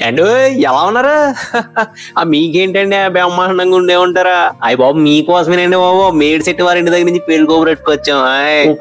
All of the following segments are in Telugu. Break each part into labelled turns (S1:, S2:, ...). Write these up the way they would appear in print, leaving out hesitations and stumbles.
S1: ఏండు ఎలా ఉన్నారు? మీకేంటండి బ్రహ్మాండంగా ఉండే ఉంటారా? అయ్య బాబు మీకోసమేనండి బాబు మేడ్ సెట్ వారి ఇంటి దగ్గర నుంచి పెళ్లి కోబురు పెట్టుకొచ్చాం.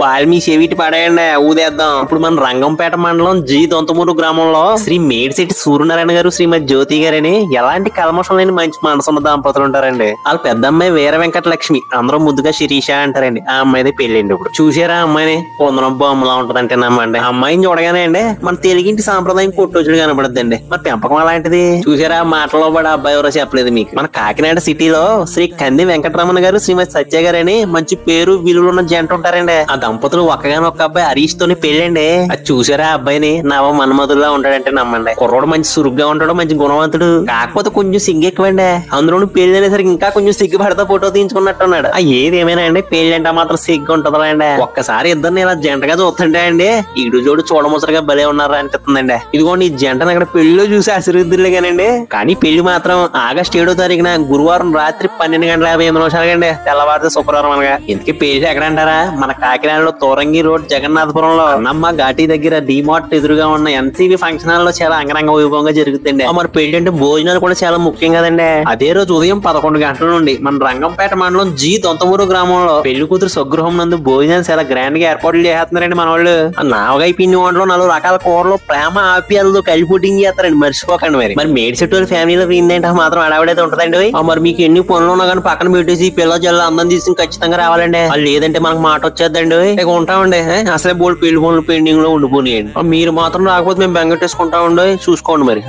S1: పాలు మీ చెవిటి పడేయండి ఊదేద్దాం. ఇప్పుడు మన రంగంపేట మండలం జీ దొంతమూరు గ్రామంలో శ్రీ మేడ్ సెట్ సూర్యనారాయణ గారు శ్రీమతి జ్యోతి గారని ఎలాంటి కల్మషం లేని మంచి మనసున్న దంపతులు ఉంటారండి. వాళ్ళ పెద్ద అమ్మాయి వీర వెంకట లక్ష్మి, అందరూ ముద్దుగా శిరీష అంటారండి. ఆ అమ్మాయిదే పెళ్ళండి. ఇప్పుడు చూసారా అమ్మాయిని? పొందడం బొమ్మలా ఉంటదంటే నమ్మండి. అమ్మాయిని చూడగానే అండి మన తెలుగింటి సాంప్రదాయం కొట్టొచ్చుడు కనబడద్దండి. మరి పెంపకం అలాంటిది. చూసారా మాటలో పడి అబ్బాయి ఎవరో చెప్పలేదు మీకు. మన కాకినాడ సిటీలో శ్రీ కంది వెంకటరమణ గారు శ్రీమతి సత్య గారు అని మంచి పేరు విలువలు ఉన్న జంట ఉంటారండి. ఆ దంపతులు ఒక్కగానొక్క అబ్బాయి హరీష్ తోని పెళ్ళండి. అది చూసారా అబ్బాయిని నవ మన్మధుల్లా ఉంటాడంటే నమ్మండి. కుర్రోడు మంచి సురుగ్గా ఉంటాడు, మంచి గుణవంతుడు. కాకపోతే కొంచెం సిగ్గు ఎక్కువండి. అందులోనూ పెళ్లి అనేసరికి ఇంకా కొంచెం సిగ్గు పడతా ఫోటో తీయించుకున్నట్టున్నాడు. ఏదేమైనా అండి పెళ్లి అంటే మాత్రం సిగ్గు ఉంటదండి. ఒక్కసారి ఇద్దరిని ఇలా జంటగా చూస్తుంటే అండి ఈడు జోడు చూడముసరిగా భలే ఉన్నారా అనిపిస్తుందండి. ఇదిగోండి ఈ జంటను అక్కడ పెళ్లిలో చూసి ఆశీర్వదిలే కానండి. కానీ పెళ్లి మాత్రం ఆగస్టు 7వ తారీఖున గురువారం రాత్రి 12:58 కండి, తెల్లవారితే శుక్రవారం అనగా. ఇంతకీ పెళ్లి ఎక్కడంటారా? మన కాకినాడలో తోరంగి రోడ్ జగన్నాథపురంలో అన్నమ్మ ఘాటీ దగ్గర డిమార్ట్ ఎదురుగా ఉన్న ఎన్సీబీ ఫంక్షన్ హాల్ లో చాలా అంగరంగ వైభవంగా జరుగుతుంది. మరి పెళ్లి అంటే భోజనాలు కూడా చాలా ముఖ్యం కదండి. అదే రోజు ఉదయం 11 గంటల నుండి మన రంగంపేట మండలం జీ దొంతమూరు గ్రామంలో పెళ్లి కూతురు స్వగృహం నందు భోజనాలు చాలా గ్రాండ్ గా ఏర్పాట్లు చేస్తున్నారండి మన వాళ్ళు. నావగాయ పిండి వంటలో 4 రకాల కూరలు ప్రేమ ఆప్యాలతో కలిపుటింగ్ చేస్తారండి. మర్చిపోకండి. మరి మేడ్ సెట్ వాళ్ళ ఫ్యామిలీలో ఏంటంటే మాత్రం అడవడైతే ఉంటదండి. మరి మీకు ఎన్ని పనులు ఉన్నా కానీ పక్కన పెట్టేసి పిల్ల జల్ల అందం తీసుకుని ఖచ్చితంగా రావాలండి. లేదంటే మనకు మాట వచ్చేద్దండి. ఇక ఉంటామండి. అసలే బోల్డ్ పెళ్లి పనులు పెండింగ్ లో ఉండిపోయినాయండి. మీరు మాత్రం రాకపోతే మేము బెంగట్టేసుకుంటామండి. చూసుకోండి మరి.